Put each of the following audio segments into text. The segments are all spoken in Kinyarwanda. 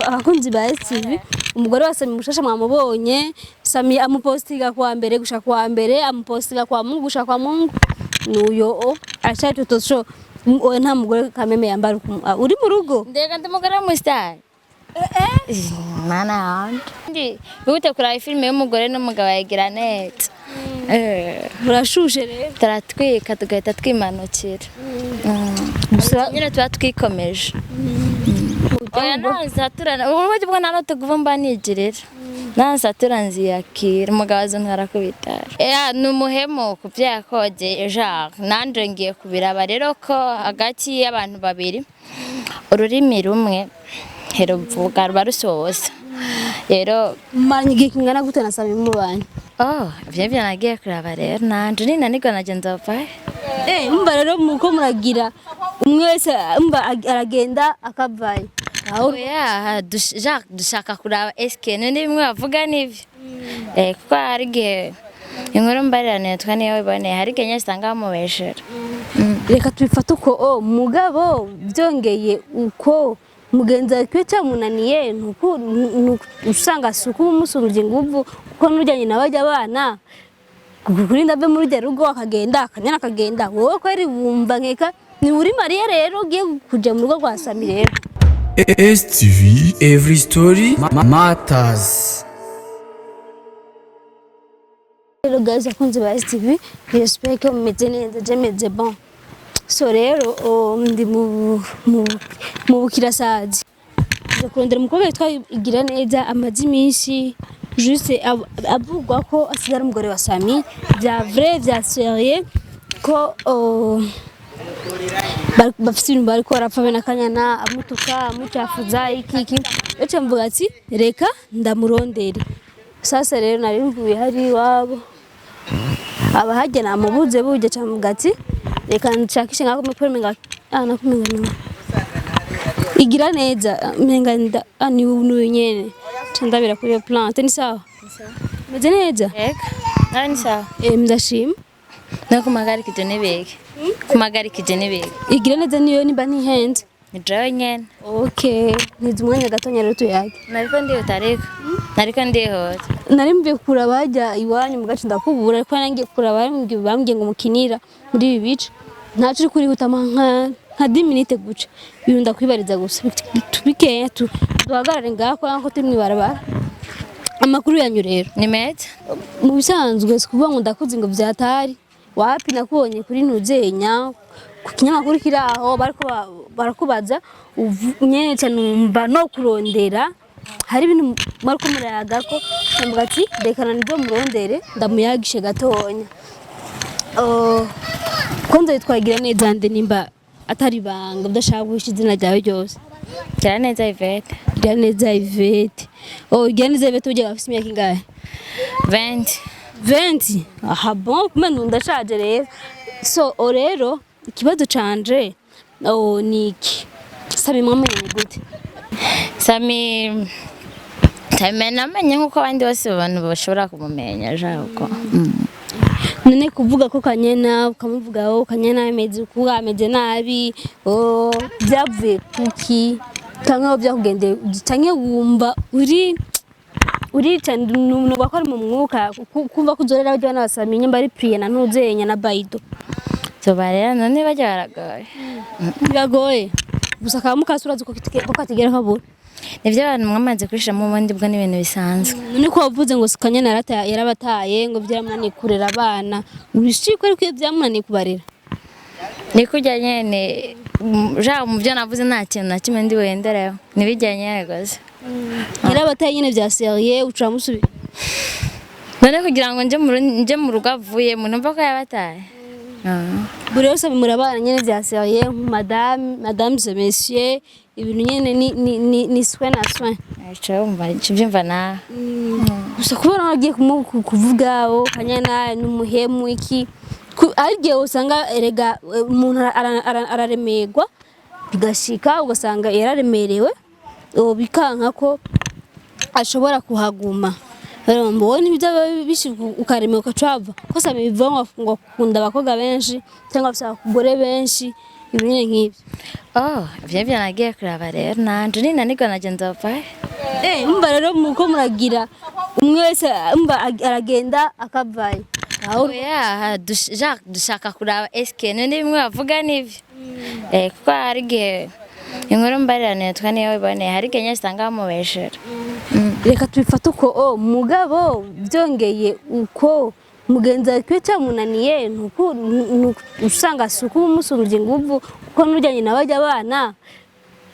abakunzi ba STV umugore wa Sami mushasha mwamubonye Sami amupostiga kwa mbere gusha kwa mbere amupostiga kwa Mungu gusha kwa Mungu nuyo achato tosho nta mugore kameme yambara uri mu rugo ndega ndumugore mu star mana ndi bute kura filime y'umugore n'umugabo yagira net burashushe rero taratwika tugahita twimanukira gusa nyine tuba twikomeje oya nazaturana uburyo bwo nano tuguvumba nigirira nazatura nziyakira umugabo azontara kubitara numuhemo kuvyakoje ejo nanje ngiye kubiraba rero ko hagati y'abantu babiri ururimi rumwe heruvuga rubarusoza rero manye gikingana gute na Sami mubanye vyevya nagiye kuraba rero nanje nina niko nagenza vaye umba rero muko muragira umwe wese umba aragenda akavaye oya dushaka kuraba eske none bimwe bavuga nivyo kuko hari gihe inkuru mbarirane twaniye bone hari Kenya sanga mubeshera reka tubifata uko mugabo byongeye uko mugenza kwica munaniye nuko usanga suku umusumuje nguvu kuko nujyanye nabajya abana kuri ndave muri rya rugo akagenda akanyana akagenda wowe ko ari bumva nkeka ni uri Maria rero ugiye kuja mu rugo rwa Sami rero STV every story matters. Hello guys, akunze ba STV respect ko mumeze neza jemeze bon so rero ndi mu bukirasazi kurondera umukobwa yitwa Igira neza amazi minshi juste avugwa ko asigara umugore wa Sami bya vrai bya sérieux ko bafite ibintu bariko barapfa bena Kanyana amutuka amucafuza iki eco mvuga ati reka ndamurondere sasa rero nari mvuye hari wabo abahajya namubuze buje camvuga ati reka nshakishe ngako mepemenga nakumenga Igira neza menga ni nyene ndabira kuri plante ni sawa meze neza nani sawa mndashima nakumagarikije nebeke kumagarikije nebeke Igira neza niyo niba ntihenze nidrawe nyene okay nizi umwanya gatonya rero tuyage nariko ndihota nari mvuye kura bajya iwanyu mu gace ndakubura ariko nangiye kura bambwiye ngo mukinira muri ibi bice ntacu uri kurihuta nka 10 minutes guca ibintu ndakwibariza gusa tubikeye duhagarare ngako nko turi mwibarabara amakuru yanyu rero ni mete mu bisanzwe sikuvuga ngo ndakuzi ngo vyatari wapi nakubonye kuri ntuzenya ku kinyamakuru kiraho barakubaza nyene numva no kurondera hari ibintu mariko murayaga ko mvuga ati dekana nibyo murondere ndamuyagishe gatonya konza yitwagira neza nde nimba atari banga udashaka guhisha izina ryawe ryose Igira neza Yvette Igira neza Yvette Igira neza Yvette uje gafise imyaka ingahe 20 aha bon kumenya ndashaje rero so rero ikibazo canje niki Sami mwamenye gute Sami namenye nkuko abandi bose abantu bashobora kumumenya jako none kuvuga ko Kanyana ukamuvuga Kanyana ameze kuga ameze nabi byavuye kuki tango byakugende tange wumva uri cyane nuba ko ari mu mwuka kumva kuzorera abajya Sami nyamba ari priye na ntuzenya na Baido so barera none bajya biragoye gusa kamukasura ko katigera kabura nivyo abantu mwamaze kwishamo ubundi bwo n'ibintu bisanzwe none ko wavuze ngo Kanyana yarabataye ngo byamunaniye kurera abana ubishiko ariko byamunaniye kubarera ni kujya nyene mu byo navuze nta kintu na kimwe ndi wendereho nibijyanye rwose yarabataye nyene bya sérieux uca musubira none kugira ngo nje mu rugo avuye mu numva ko yabataye buri wese bimurabana nyene bya sérieux madame et messieurs ibintu nyene ni soin na soin cyumva na gusa kubona wagiye kuvuga Kanyana n'umuhemu iki arige usanga erega umuntu araremerwa bigashika ugasanga yararemerewe bikanka ko ashobora kuhaguma rero mbone ibyo bishibuka ukaremewe ukacava ko Sami bivanga ngo kunda abakobwa benshi cyangwa afisa abagore benshi ibintu nk'ibyo vyo nagiye kuraba rero nanje nina niko nagenza vaye umva rero muko muragira umwe wese aragenda akavayo oya dushaka kuraba eske none bimwe bavuga n'ivyo kuko hari igihe inkuru mbarirane twaniye wiboneye hari igihe nyese usanga bamubeshera reka tubifate uko mugabo byongeye uko mugenzi wawe cyamunaniye usanga suku umusumbye inguvu kuko nujyanye nabajya abana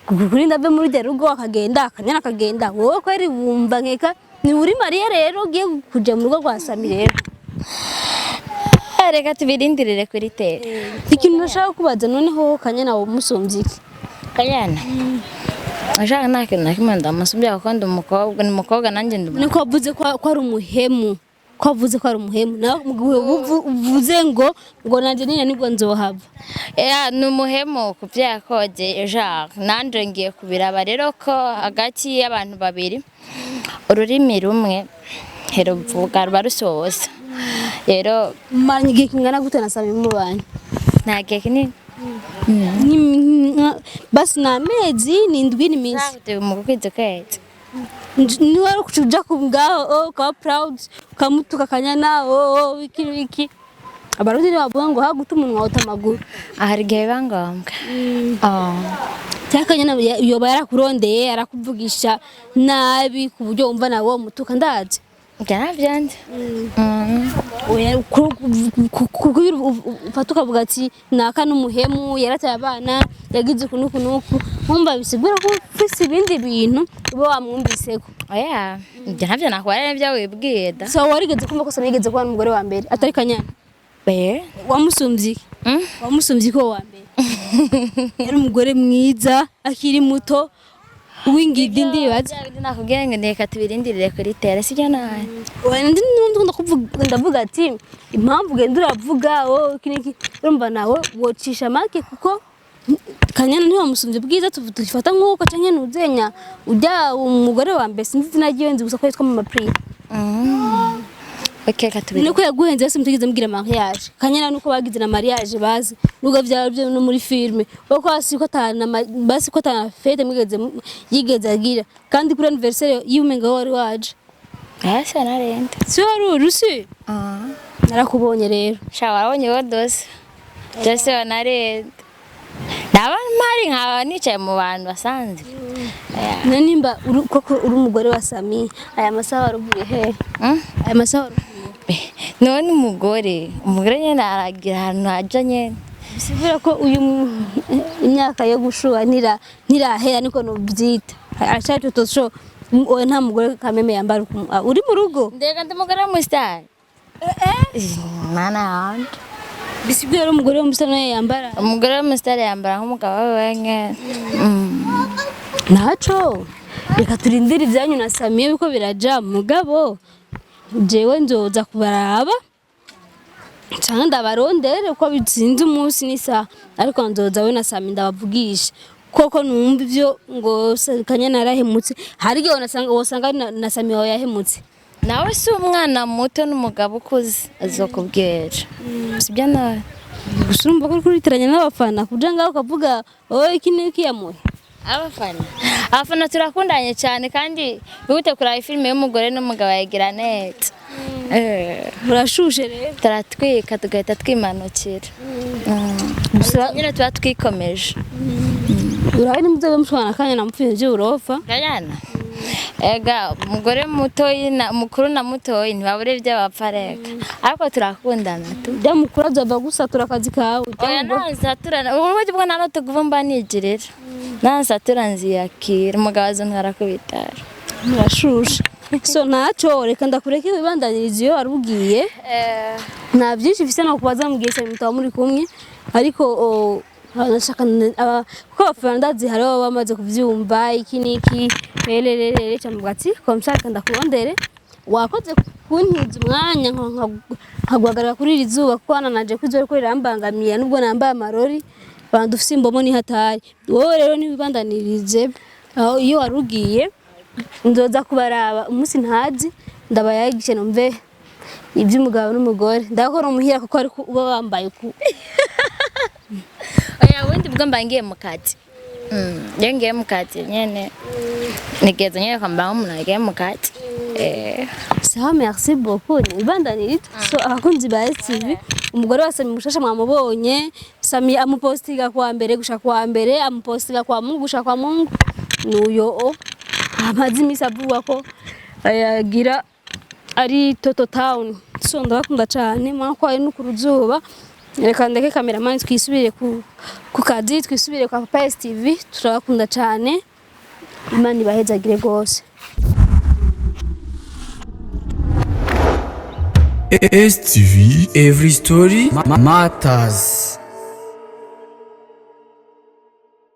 kuri ndave muri rya rugo akagenda akanyana akagenda wowe ko ari wumva nkeka ni uri Mariya rero ugiye kujya mu rugo rwa Sami rero reka tubirindirire kuri tere ikintu nashaka kubaza noneho kanyana wo musumbye iki kanyana ashaka nta kintu na kimwe ndamusumbye kuko ndi umukobwa nanjye ndi niko wavuze ko ari umuhemu ko wavuze ko ari umuhemu nawe uvuze ngo nanjye nyine nibwo nzohava ni umuhemu ku byo yakoze nanjye ngiye kubiraba rero ko hagati y'abantu babiri ururimi rumwe ruvuga ruba rusoza rero maranye igihe kingana gute na Sami mubanye nta gihe kinini basi ni amezi ni indwi n'iminsi mu kwezi kwezi niba ari ukuja ngaho ukaba proud ukamutuka kanyana iki abarundi bavuga ngo haguta umunwa wota amaguru hari igihe biba ngombwa cyangwa kanyana yoba yarakurondeye arakuvugisha nabi ku buryo wumva nawe mutuka ndazi byanavyanze ufata ukavuga ati naka n'umuhemu yarataye abana yagize uku nkumva bisigura ko ufise ibindi bintu uba wamwumviseko oya ibyo ntabyo nakubara n'ibyo wibwiye da so warigeze kumva ko Sami yigeze kuba n'umugore wa mbere atari kanyana wamusumbye wamusumbye ko wa mbere yari umugore mwiza akiri muto wingidi ndibaza nakubwiye ngo reka tubirindirire kuri tere sibyo nawe ndavuga ati impamvu ugenda uravuga iki urumva nawe wocisha make kuko kanyana ntiwamusumbye bwiza tufata nk'uko canke ntuzenya ujya umugore wa mbere sinzi izina ryiwe nzi gusa ko yitwa Mama Priya nuko yaguhenze wese mutigeze mugira mariage kanyana nuko bagize na mariage bazi nuko vyaba byo no muri filme uko basi ko atana fete yigeze agira kandi kuri anniversaire y'umenga wari waje asa narende si wari urusi narakubonye rero warabonye dose byose wanarende naba mpari nkaba nicaye mu bantu basanzwe nimba koko uri umugore wa Sami aya masaha waruvuye he aya masaha none umugore nyine aragira ahantu haja nyene bisubira ko uyu imyaka yo gushuha ntirahera niko nubyita arashaka tutosho nta mugore kameme yambara uri mu rugo ndega ndi umugore w'umusitari mana yanje bisubira umugore w'umusitari nawe yambara umugore w'umusitari yambara nk'umugabo we nyene naco reka turindire ibyanyu na Sami biko biraja mugabo jewe nzoza kubaraba cyangwa ndabarondere uko bitsinze umunsi nisa ariko nzoza we na Sami ndabavugisha koko numva ivyo ngo kanyana arahemutse hari igihe wosanga na Sami wawe yahemutse nawe si umwana muto n'umugabo ukuze azokubwira sibyo nawe gusa urumva ko kuritiranya n'abafana kuja ngaho ukavuga iki n'iki yamuhe abafana turakundanye cyane kandi bihute kuraba filime y'umugore n'umugabo yagira neza murashushe rero turatwika tugahita twimanukira gusa nyine tuba twikomeje urabe n'umudogo mushwana kanya namupfuye by'urofa kanyana ega umugore mutoyi na mukuru na mutoyi ntibabure by'abapfa reka ariko turakundana bya mukuru azava gusatura akazi kawe oya nasatura uburyo bwo nano tuguvumba nigirira nasatura nziyakira umugabo azontwara ku bitaro murashushe so naco reka ndakureke wibandaniriza iyo warugiye nta byinshi bifite no kubaza mugiye cyane mutaba muri kumwe ariko nashaka kuko abafana ndazi hari baba bamaze kuvyumva iki niki rererere cyane bwati komshaka ndakurondere wakoze kuntiza umwanya nkaguhagarara kuri iri zuba kuko nanaje kwizora ko rirambangamiye nubwo nambaye amarori bandufise imbomo ni hatari wowe rero nibibandanirize aho iyo warugiye nzoza kubaraba umunsi ntazi ndabayagishe numve iby'umugabo n'umugore ndakora umuhira kuko ari uba wambaye ku oya wendi bwo mbangiye mu kazi iyo ngiye mu kazi nyene nigeze nyene kwambara nk'umuntu agiye mu kazi. sawa merci beaucoup ibandanirita so abakunzi ba STV umugore wa Sami Mushasha mwamubonye Sami amupostiga kwa mbere gushaka kwa mbere amupostiga kwa Mungu gushaka kwa Mungu nuyo amazi misavuga ko ayagira ari Toto Town so ndabakunda cyane mwako ari no kuruzuba reka ndeke cameraman twisubire ku kazi twisubire kwa Papa STV turabakunda cyane Imana ibahezagire gose. STV, every story matters.